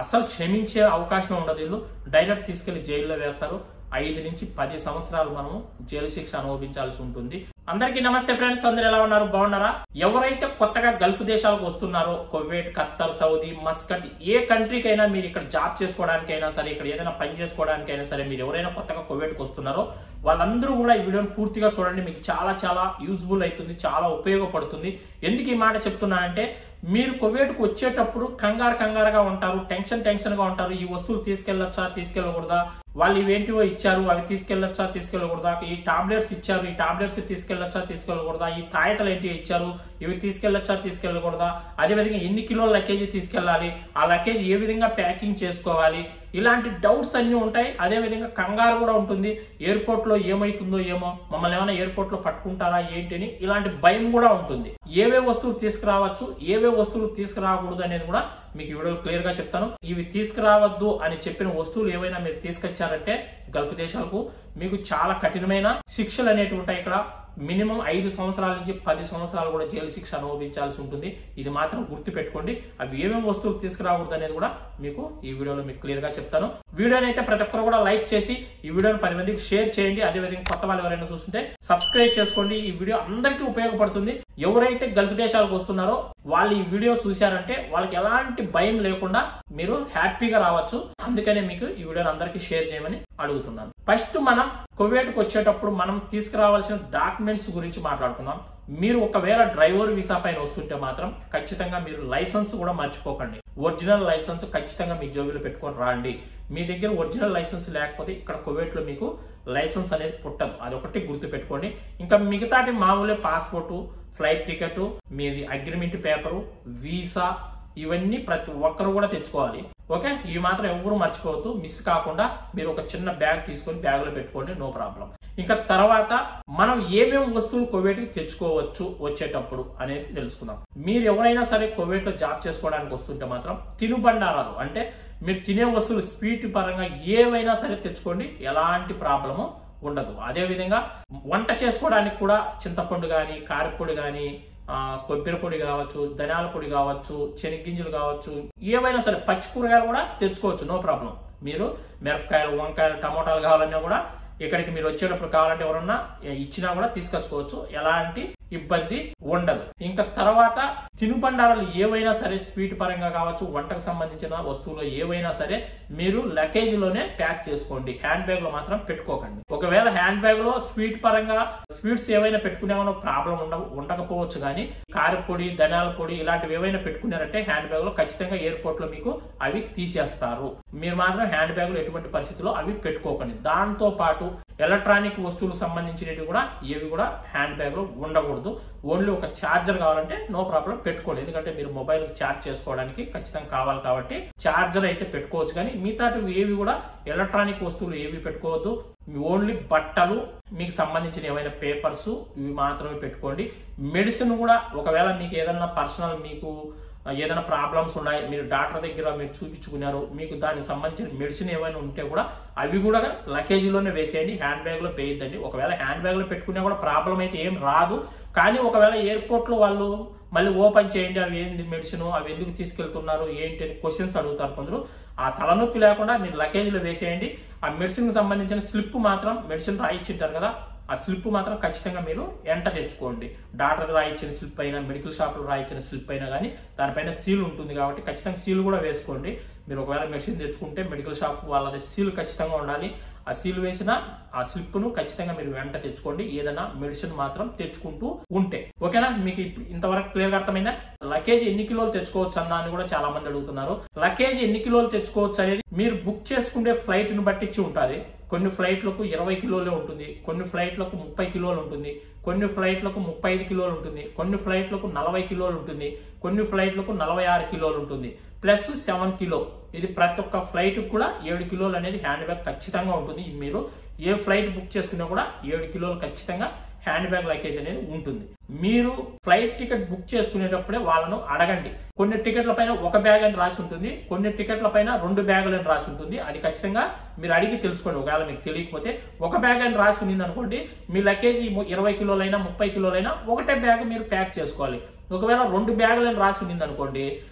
అసలు క్షమించే అవకాశం ఉండదు. వీళ్ళు డైరెక్ట్ తీసుకెళ్లి జైల్లో వేస్తారు. 5 నుంచి 10 సంవత్సరాలు మనము జైలు శిక్ష అనుభవించాల్సి ఉంటుంది. అందరికీ నమస్తే ఫ్రెండ్స్, అందరు ఎలా ఉన్నారు? బాగున్నారా? ఎవరైతే కొత్తగా గల్ఫ్ దేశాలకు వస్తున్నారో, కువైట్, ఖత్తర్, సౌదీ, మస్కట్, ఏ కంట్రీకైనా మీరు ఇక్కడ జాబ్ చేసుకోవడానికైనా సరే, ఇక్కడ ఏదైనా పని చేసుకోవడానికైనా సరే, మీరు ఎవరైనా కొత్తగా కువైట్కి వస్తున్నారో వాళ్ళందరూ కూడా ఈ వీడియోని పూర్తిగా చూడండి. మీకు చాలా యూజ్ఫుల్ అవుతుంది, చాలా ఉపయోగపడుతుంది. ఎందుకు ఈ మాట చెప్తున్నానంటే, మీరు కువైట్కి వచ్చేటప్పుడు కంగారుగా ఉంటారు, టెన్షన్గా ఉంటారు. ఈ వస్తువులు తీసుకెళ్లొచ్చా, తీసుకెళ్ళకూడదా, వాళ్ళు ఇవేంటివో ఇచ్చారు, అవి తీసుకెళ్లొచ్చా, తీసుకెళ్ళకూడదా, ఈ టాబ్లెట్స్ ఇచ్చారు, ఈ టాబ్లెట్స్ తీసుకెళ్లొచ్చా, తీసుకెళ్ళకూడదా, ఈ తాయతలు ఏంటి ఇచ్చారు, ఇవి తీసుకెళ్లొచ్చా, తీసుకెళ్ళకూడదా, అదేవిధంగా ఎన్ని కిలోల లగేజ్ తీసుకెళ్ళాలి, ఆ లగేజ్ ఏ విధంగా ప్యాకింగ్ చేసుకోవాలి, ఇలాంటి డౌట్స్ అన్ని ఉంటాయి. అదేవిధంగా కంగారు కూడా ఉంటుంది. ఎయిర్పోర్ట్ లో ఏమైతుందో ఏమో, మమ్మల్ని ఏమైనా ఎయిర్పోర్ట్ లో పట్టుకుంటారా ఏంటిని, ఇలాంటి భయం కూడా ఉంటుంది. ఏవే వస్తువులు తీసుకురావచ్చు, ఏవే వస్తువులు తీసుకురాకూడదు అనేది కూడా మీకు ఈ వీడియోలో క్లియర్ గా చెప్తాను. ఇవి తీసుకురావద్దు అని చెప్పిన వస్తువులు ఏవైనా మీరు తీసుకొచ్చారంటే గల్ఫ్ దేశాలకు మీకు చాలా కఠినమైన శిక్షలు అనేవి ఉంటాయి. ఇక్కడ మినిమం 5 సంవత్సరాల నుంచి 10 సంవత్సరాలు కూడా జైలు శిక్ష అనుభవించాల్సి ఉంటుంది. ఇది మాత్రం గుర్తు పెట్టుకోండి. అవి ఏమేమి వస్తువులు తీసుకురాకూడదు అనేది కూడా మీకు ఈ వీడియోలో మీకు క్లియర్ గా చెప్తాను. వీడియోని అయితే ప్రతి ఒక్కరు కూడా లైక్ చేసి ఈ వీడియోని 10 మందికి షేర్ చేయండి. అదేవిధంగా కొత్త వాళ్ళు ఎవరైనా చూస్తుంటే సబ్స్క్రైబ్ చేసుకోండి. ఈ వీడియో అందరికీ ఉపయోగపడుతుంది. ఎవరైతే గల్ఫ్ దేశాలకు వస్తున్నారో వాళ్ళు ఈ వీడియో చూశారంటే వాళ్ళకి ఎలాంటి భయం లేకుండా మీరు హ్యాపీగా రావచ్చు. అందుకనే మీకు ఈ వీడియోని అందరికీ షేర్ చేయమని అడుగుతున్నాను. ఫస్ట్ మనం కువైట్కి వచ్చేటప్పుడు మనం తీసుకురావాల్సిన డాక్యుమెంట్స్ గురించి మాట్లాడుకుందాం. మీరు ఒకవేళ డ్రైవర్ వీసా పైన వస్తుంటే మాత్రం ఖచ్చితంగా మీరు లైసెన్స్ కూడా మర్చిపోకండి. ఒరిజినల్ లైసెన్స్ ఖచ్చితంగా మీ జోబీలో పెట్టుకొని రాండి. మీ దగ్గర ఒరిజినల్ లైసెన్స్ లేకపోతే ఇక్కడ కువైట్ లో మీకు లైసెన్స్ అనేది పుట్టదు. అదొకటి గుర్తు పెట్టుకోండి. ఇంకా మిగతాటి మామూలే పాస్పోర్టు, ఫ్లైట్ టికెట్, మీది అగ్రిమెంట్ పేపరు, వీసా, ఇవన్నీ ప్రతి ఒక్కరు కూడా తెచ్చుకోవాలి. ఓకే, ఇవి మాత్రం ఎవరు మర్చిపోవద్దు. మిస్ కాకుండా మీరు ఒక చిన్న బ్యాగ్ తీసుకొని బ్యాగ్ లో పెట్టుకోండి, నో ప్రాబ్లం. ఇంకా తర్వాత మనం ఏమేమి వస్తువులు కువైట్కి తెచ్చుకోవచ్చు వచ్చేటప్పుడు అనేది తెలుసుకుందాం. మీరు ఎవరైనా సరే కువైట్ లో జాబ్ చేసుకోవడానికి వస్తుంటే మాత్రం తినుబండారాలు అంటే మీరు తినే వస్తువులు స్వీట్ పరంగా ఏవైనా సరే తెచ్చుకోండి, ఎలాంటి ప్రాబ్లము ఉండదు. అదే విధంగా వంట చేసుకోవడానికి కూడా చింతపండు కానీ, కారపొడి కానీ, కొబ్బరి పొడి కావచ్చు, ధనియాల పొడి కావచ్చు, శనగ్గింజలు కావచ్చు, ఏవైనా సరే పచ్చి కూరగాయలు కూడా తెచ్చుకోవచ్చు, నో ప్రాబ్లం. మీరు మిరపకాయలు, వంకాయలు, టమోటాలు కావాలన్నా కూడా ఇక్కడికి మీరు వచ్చేటప్పుడు కావాలంటే ఎవరన్నా ఇచ్చినా కూడా తీసుకొచ్చుకోవచ్చు, ఎలాంటి ఇబ్బంది ఉండదు. ఇంకా తర్వాత తినుబండారాలు ఏవైనా సరే స్వీట్ పరంగా కావచ్చు, వంటకు సంబంధించిన వస్తువులు ఏవైనా సరే మీరు లగేజ్ లోనే ప్యాక్ చేసుకోండి. హ్యాండ్ బ్యాగ్ లో మాత్రం పెట్టుకోకండి. ఒకవేళ హ్యాండ్ బ్యాగ్ లో స్వీట్ పరంగా స్వీట్స్ ఏవైనా పెట్టుకునేమో ప్రాబ్లం ఉండకపోవచ్చు, కానీ కారపొడి, ధనియాల పొడి ఇలాంటివి ఏవైనా పెట్టుకున్నారంటే హ్యాండ్ బ్యాగ్ లో ఖచ్చితంగా ఎయిర్పోర్ట్ లో మీకు అవి తీసేస్తారు. మీరు మాత్రం హ్యాండ్ బ్యాగ్ లో ఎటువంటి పరిస్థితుల్లో అవి పెట్టుకోకండి. దాంతో పాటు ఎలక్ట్రానిక్ వస్తువులకు సంబంధించినవి కూడా ఏవి కూడా హ్యాండ్ బ్యాగ్ లో ఉండకూడదు. ఓన్లీ ఒక ఛార్జర్ కావాలంటే నో ప్రాబ్లం పెట్టుకోండి. ఎందుకంటే మీరు మొబైల్ ఛార్జ్ చేసుకోవడానికి ఖచ్చితంగా కావాలి కాబట్టి ఛార్జర్ అయితే పెట్టుకోవచ్చు, కానీ మిగతావి ఏవి కూడా ఎలక్ట్రానిక్ వస్తువులు ఏవి పెట్టుకోవద్దు. ఓన్లీ బట్టలు, మీకు సంబంధించిన ఏమైనా పేపర్స్ ఇవి మాత్రమే పెట్టుకోండి. మెడిసిన్ కూడా ఒకవేళ మీకు ఏదైనా పర్సనల్ మీకు ఏదైనా ప్రాబ్లమ్స్ ఉన్నాయి, మీరు డాక్టర్ దగ్గర మీరు చూపించుకున్నారు, మీకు దానికి సంబంధించిన మెడిసిన్ ఏమైనా ఉంటే కూడా అవి కూడా లగేజీలోనే వేసేయండి, హ్యాండ్ బ్యాగ్ లో వేయద్దండి. ఒకవేళ హ్యాండ్ బ్యాగ్ లో పెట్టుకున్నా కూడా ప్రాబ్లం అయితే ఏం రాదు, కానీ ఒకవేళ ఎయిర్పోర్ట్ లో వాళ్ళు మళ్ళీ ఓపెన్ చేయండి, అవి ఏంది మెడిసిన్, అవి ఎందుకు తీసుకెళ్తున్నారు ఏంటి అని క్వశ్చన్స్ అడుగుతారు కొందరు. ఆ తలనొప్పి లేకుండా మీరు లగేజ్ లో వేసేయండి. ఆ మెడిసిన్ కి సంబంధించిన స్లిప్ మాత్రం, మెడిసిన్ రాయిచ్చింటారు కదా, ఆ స్లిప్ మాత్రం ఖచ్చితంగా మీరు ఎంట తెచ్చుకోండి. డాక్టర్ రాయించిన స్లిప్ అయినా, మెడికల్ షాప్ లో రాయించిన స్లిప్ అయినా కానీ దానిపైన సీల్ ఉంటుంది కాబట్టి ఖచ్చితంగా సీల్ కూడా వేసుకోండి. మీరు ఒకవేళ మెడిసిన్ తెచ్చుకుంటే మెడికల్ షాప్ వాళ్ళది సీల్ ఖచ్చితంగా ఉండాలి. ఆ సీల్ వేసిన ఆ స్లిప్ ను ఖచ్చితంగా మీరు వెంట తెచ్చుకోండి, ఏదైనా మెడిసిన్ మాత్రం తెచ్చుకుంటూ ఉంటే. ఓకేనా? మీకు ఇంతవరకు క్లియర్ గా అర్థమైందా? లగేజ్ ఎన్ని కిలోలు తెచ్చుకోవచ్చు అన్న అని కూడా చాలా మంది అడుగుతున్నారు. లగేజ్ ఎన్ని కిలోలు తెచ్చుకోవచ్చు అనేది మీరు బుక్ చేసుకుంటే ఫ్లైట్ ను బట్టించి ఉంటుంది. కొన్ని ఫ్లైట్లకు 20 కిలోలే ఉంటుంది, కొన్ని ఫ్లైట్లకు 30 కిలోలు ఉంటుంది, కొన్ని ఫ్లైట్లకు 35 కిలోలు ఉంటుంది, కొన్ని ఫ్లైట్లకు 40 కిలోలు ఉంటుంది, కొన్ని ఫ్లైట్లకు 46 కిలోలు ఉంటుంది, ప్లస్ 7 కిలో. ఇది ప్రతి ఒక్క ఫ్లైట్ కూడా 7 కిలోలు అనేది హ్యాండ్ బ్యాగ్ ఖచ్చితంగా ఉంటుంది. మీరు ఏ ఫ్లైట్ బుక్ చేసుకున్నా కూడా 7 కిలోలు ఖచ్చితంగా హ్యాండ్ బ్యాగ్ లగేజ్ అనేది ఉంటుంది. మీరు ఫ్లైట్ టికెట్ బుక్ చేసుకునేటప్పుడే వాళ్ళను అడగండి. కొన్ని టికెట్ల పైన ఒక బ్యాగ్ అని రాసి ఉంటుంది, కొన్ని టికెట్ల పైన 2 బ్యాగులు అని రాసి ఉంటుంది. అది ఖచ్చితంగా మీరు అడిగి తెలుసుకోండి. ఒకవేళ మీకు తెలియకపోతే ఒక బ్యాగ్ అని రాసి ఉంది అనుకోండి, మీ లగేజ్ 20 కిలోలైనా 30 కిలోలైనా ఒకటే బ్యాగ్ మీరు ప్యాక్ చేసుకోవాలి. ఒకవేళ 2 బ్యాగులు అని రాసి ఉంది అనుకోండి,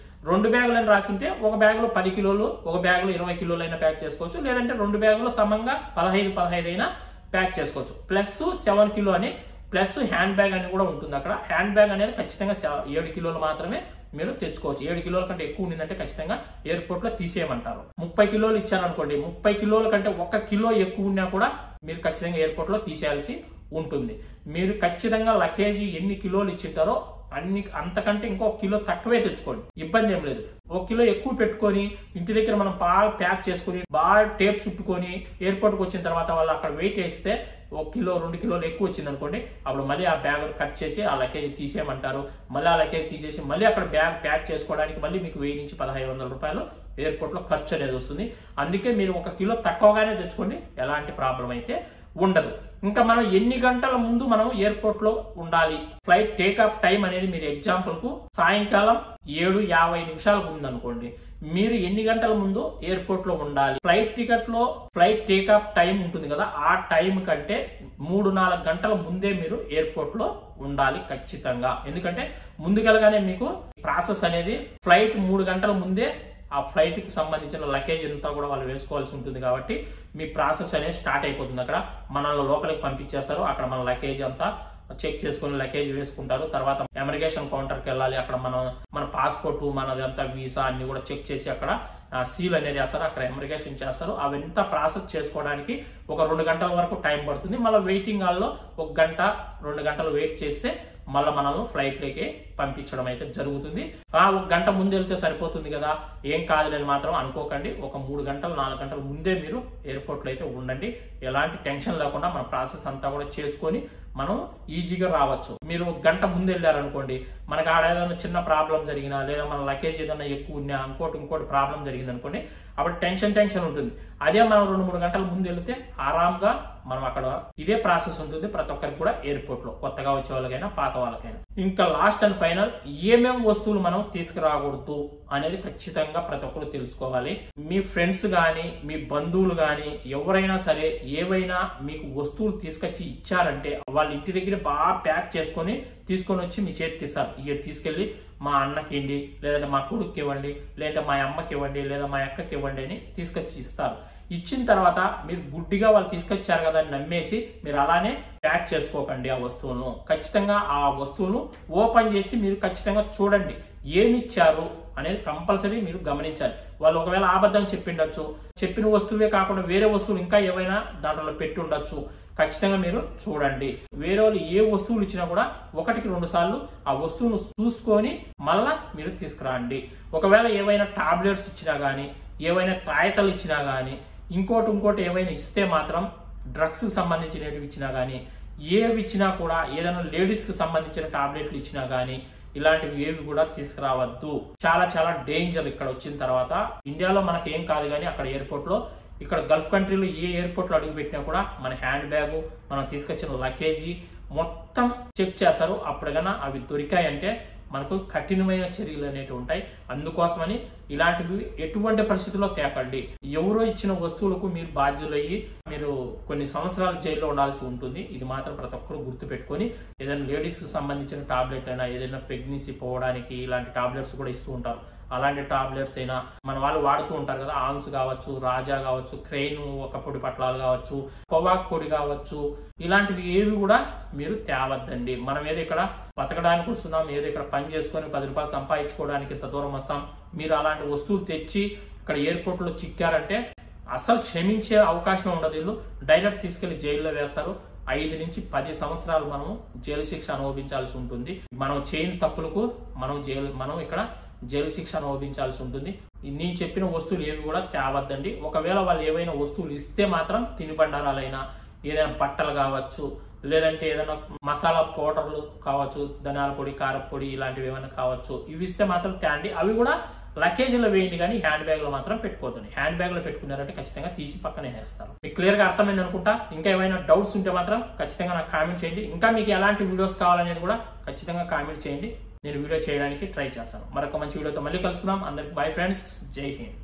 2 బ్యాగులు అని రాసి ఉంటే ఒక బ్యాగులో 10 కిలోలు, ఒక బ్యాగులో 20 కిలోలు అయినా ప్యాక్ చేసుకోవచ్చు. లేదంటే 2 బ్యాగులు సమంగా 15 అయినా ప్యాక్ చేసుకోవచ్చు. ప్లస్ 7 కిలో అని ప్లస్ హ్యాండ్ బ్యాగ్ అని కూడా ఉంటుంది. అక్కడ హ్యాండ్ బ్యాగ్ అనేది ఖచ్చితంగా 7 కిలోలు మాత్రమే మీరు తెచ్చుకోవచ్చు. 7 కిలోల కంటే ఎక్కువ ఉండిందంటే ఖచ్చితంగా ఎయిర్పోర్ట్ లో తీసేయమంటారు. 30 కిలోలు ఇచ్చారనుకోండి, 30 కిలోల కంటే 1 కిలో ఎక్కువ ఉన్నా కూడా మీరు ఖచ్చితంగా ఎయిర్పోర్ట్ లో తీసేయాల్సి ఉంటుంది. మీరు ఖచ్చితంగా లగేజీ ఎన్ని కిలోలు ఇచ్చింటారో అంతకంటే ఇంకో కిలో తక్కువే తెచ్చుకోండి, ఇబ్బంది ఏం లేదు. 1 కిలో ఎక్కువ పెట్టుకొని ఇంటి దగ్గర మనం బాగా ప్యాక్ చేసుకుని బాగా టేప్ చుట్టుకొని ఎయిర్పోర్ట్కి వచ్చిన తర్వాత వాళ్ళు అక్కడ వెయిట్ చేస్తే 1 కిలో 2 కిలోలు ఎక్కువ వచ్చింది అనుకోండి, అప్పుడు మళ్ళీ ఆ బ్యాగ్ కట్ చేసి ఆ లగేజ్ తీసేయమంటారు. మళ్ళీ ఆ లగేజ్ తీసేసి మళ్ళీ అక్కడ బ్యాగ్ ప్యాక్ చేసుకోవడానికి మళ్ళీ మీకు 1000 నుంచి 1500 రూపాయలు ఎయిర్పోర్ట్ లో ఖర్చు అనేది వస్తుంది. అందుకే మీరు 1 కిలో తక్కువగానే తెచ్చుకోండి, ఎలాంటి ప్రాబ్లం అయితే ఉండదు. ఇంకా మనం ఎన్ని గంటల ముందు మనం ఎయిర్పోర్ట్ లో ఉండాలి, ఫ్లైట్ టేకాఫ్ టైం అనేది మీరు ఎగ్జాంపుల్ కు సాయంకాలం 7:50 నిమిషాలకు ఉందనుకోండి, మీరు ఎన్ని గంటల ముందు ఎయిర్పోర్ట్ లో ఉండాలి? ఫ్లైట్ టికెట్ లో ఫ్లైట్ టేకాఫ్ టైం ఉంటుంది కదా, ఆ టైం కంటే 3-4 గంటల ముందే మీరు ఎయిర్పోర్ట్ లో ఉండాలి ఖచ్చితంగా. ఎందుకంటే ముందుకెళ్ళగానే మీకు ప్రాసెస్ అనేది ఫ్లైట్ 3 గంటల ముందే ఆ ఫ్లైట్ కి సంబంధించిన లగేజ్ అంతా కూడా వాళ్ళు వేసుకోవాల్సి ఉంటుంది. కాబట్టి మీ ప్రాసెస్ అనేది స్టార్ట్ అయిపోతుంది. అక్కడ మనల్ని లోపలికి పంపించేస్తారు. అక్కడ మన లగేజ్ అంతా చెక్ చేసుకుని లగేజ్ వేసుకుంటారు. తర్వాత ఇమిగ్రేషన్ కౌంటర్కి వెళ్ళాలి. అక్కడ మన పాస్పోర్ట్, మనదంతా వీసా అన్ని కూడా చెక్ చేసి అక్కడ సీల్ అనేది వేస్తారు. అక్కడ ఇమిగ్రేషన్ చేస్తారు. అవంతా ప్రాసెస్ చేసుకోవడానికి ఒక 2 గంటల వరకు టైం పడుతుంది. మళ్ళీ వెయిటింగ్ హాల్లో 1 గంట 2 గంటలు వెయిట్ చేస్తే మళ్ళీ మనల్ని ఫ్లైట్ లోకి పంపించడం అయితే జరుగుతుంది. 1 గంట ముందు వెళ్తే సరిపోతుంది కదా, ఏం కాదులేని మాత్రం అనుకోకండి. ఒక 3 గంటలు 4 గంటల ముందే మీరు ఎయిర్పోర్ట్ లో అయితే ఉండండి. ఎలాంటి టెన్షన్ లేకుండా మన ప్రాసెస్ అంతా కూడా చేసుకొని మనం ఈజీగా రావచ్చు. మీరు 1 గంట ముందు వెళ్ళారనుకోండి, మనకు ఆడ ఏదైనా చిన్న ప్రాబ్లం జరిగినా లేదా మన లగేజ్ ఏదైనా ఎక్కువ ఉన్నా ఇంకోటి ప్రాబ్లం జరిగింది అనుకోండి, అప్పుడు టెన్షన్ ఉంటుంది. అదే మనం 2-3 గంటల ముందు వెళితే ఆరాంగా మనం అక్కడ ఇదే ప్రాసెస్ ఉంటుంది ప్రతి ఒక్కరికి కూడా ఎయిర్పోర్ట్ లో, కొత్తగా వచ్చే వాళ్ళకైనా పాత వాళ్ళకైనా. ఇంకా లాస్ట్ అండ్ ఫైనల్ ఏమేమి వస్తువులు మనం తీసుకురాకూడదు అనేది ఖచ్చితంగా ప్రతి ఒక్కరు తెలుసుకోవాలి. మీ ఫ్రెండ్స్ గాని మీ బంధువులు గాని ఎవరైనా సరే ఏవైనా మీకు వస్తువులు తీసుకొచ్చి ఇచ్చారంటే వాళ్ళ ఇంటి దగ్గర బాగా ప్యాక్ చేసుకొని తీసుకొని వచ్చి మీ చేతికి ఇస్తారు. ఇక తీసుకెళ్లి మా అన్నకి ఇవ్వండి, లేదంటే మా కొడుకుకి ఇవ్వండి, లేదంటే మా అమ్మకి ఇవ్వండి, లేదా మా అక్కకి ఇవ్వండి అని తీసుకొచ్చి ఇస్తారు. ఇచ్చిన తర్వాత మీరు గుడ్డిగా వాళ్ళు తీసుకొచ్చారు కదా అని నమ్మేసి మీరు అలానే ప్యాక్ చేసుకోకండి ఆ వస్తువులను. ఖచ్చితంగా ఆ వస్తువులను ఓపెన్ చేసి మీరు ఖచ్చితంగా చూడండి ఏమి ఇచ్చారు అనేది కంపల్సరీ మీరు గమనించాలి. వాళ్ళు ఒకవేళ అబద్ధం చెప్పిండొచ్చు, చెప్పిన వస్తువే కాకుండా వేరే వస్తువులు ఇంకా ఏవైనా దాంట్లో పెట్టి ఉండొచ్చు. ఖచ్చితంగా మీరు చూడండి. వేరే వాళ్ళు ఏ వస్తువులు ఇచ్చినా కూడా 1-2 సార్లు ఆ వస్తువును చూసుకొని మళ్ళా మీరు తీసుకురండి. ఒకవేళ ఏవైనా టాబ్లెట్స్ ఇచ్చినా గానీ, ఏవైనా తాయితలు ఇచ్చినా గానీ, ఇంకోటి ఏవైనా ఇస్తే మాత్రం డ్రగ్స్ కి సంబంధించినవి ఇచ్చినా గానీ, ఏవి ఇచ్చినా కూడా ఏదైనా లేడీస్ కి సంబంధించిన టాబ్లెట్లు ఇచ్చినా గానీ ఇలాంటివి ఏవి కూడా తీసుకురావద్దు. చాలా డేంజర్. ఇక్కడ వచ్చిన తర్వాత ఇండియాలో మనకి ఏం కాదు కానీ అక్కడ ఎయిర్పోర్ట్ లో, ఇక్కడ గల్ఫ్ కంట్రీలో ఏ ఎయిర్పోర్ట్ లో అడుగు పెట్టినా కూడా మన హ్యాండ్ బ్యాగ్, మనం తీసుకొచ్చిన లగేజీ మొత్తం చెక్ చేస్తారు. అప్పుడు కన్నా అవి దొరికాయంటే మనకు కఠినమైన చర్యలు అనేవి ఉంటాయి. అందుకోసమని ఇలాంటివి ఎటువంటి పరిస్థితుల్లో తేకండి. ఎవరో ఇచ్చిన వస్తువులకు మీరు బాధ్యులయ్యి మీరు కొన్ని సంవత్సరాలు జైల్లో ఉండాల్సి ఉంటుంది. ఇది మాత్రం ప్రతి ఒక్కరు గుర్తు పెట్టుకొని, ఏదైనా లేడీస్ కి సంబంధించిన టాబ్లెట్ అయినా, ఏదైనా ప్రెగ్నెన్సీ పోవడానికి ఇలాంటి టాబ్లెట్స్ కూడా ఇస్తూ ఉంటారు. అలాంటి టాబ్లెట్స్ అయినా మన వాళ్ళు వాడుతూ ఉంటారు కదా, ఆన్స్ కావచ్చు, రాజా కావచ్చు, క్రెయిన్ ఒక పొడి పట్లాలు కావచ్చు, పొవాకు పొడి కావచ్చు, ఇలాంటివి ఏవి కూడా మీరు తేవద్దండి. మనం ఏదో ఇక్కడ బతకడానికి వస్తున్నాం, ఏదో ఇక్కడ పని చేసుకొని 10 రూపాయలు సంపాదించుకోవడానికి ఇంత దూరం వస్తాం, మీరు అలాంటి వస్తువులు తెచ్చి ఇక్కడ ఎయిర్పోర్ట్ లో చిక్కారంటే అసలు క్షమించే అవకాశం ఉండదు. వీళ్ళు డైరెక్ట్ తీసుకెళ్లి జైల్లో వేస్తారు. 5 నుంచి 10 సంవత్సరాలు మనం జైలు శిక్ష అనుభవించాల్సి ఉంటుంది. మనం చేయని తప్పులకు మనం ఇక్కడ జైలు శిక్ష అనుభవించాల్సి ఉంటుంది. నేను చెప్పిన వస్తువులు ఏవి కూడా తేవద్దండి. ఒకవేళ వాళ్ళు ఏవైనా వస్తువులు ఇస్తే మాత్రం తినుబండారాలైనా, ఏదైనా బట్టలు కావచ్చు, లేదంటే ఏదైనా మసాలా పౌడర్లు కావచ్చు, ధనియాల పొడి, కారపొడి ఇలాంటివి ఏమైనా కావచ్చు, ఇవి ఇస్తే మాత్రం తేండి. అవి కూడా లగేజ్లో వేయండి కానీ హ్యాండ్ బ్యాగ్ లో మాత్రం పెట్టుకోవద్దండి. హ్యాండ్ బ్యాగ్ లో పెట్టుకున్నారంటే ఖచ్చితంగా తీసి పక్కనే వేస్తారు. మీకు క్లియర్ గా అర్థమైంది అనుకుంటా. ఇంకా ఏమైనా డౌట్స్ ఉంటే మాత్రం ఖచ్చితంగా నాకు కామెంట్ చేయండి. ఇంకా మీకు ఎలాంటి వీడియోస్ కావాలనేది కూడా ఖచ్చితంగా కామెంట్ చేయండి. నేను వీడియో చేయడానికి ట్రై చేస్తాను. మరొక మంచి వీడియోతో మళ్ళీ కలుసుకుందాం. అందరికి బై ఫ్రెండ్స్, జై హింద్.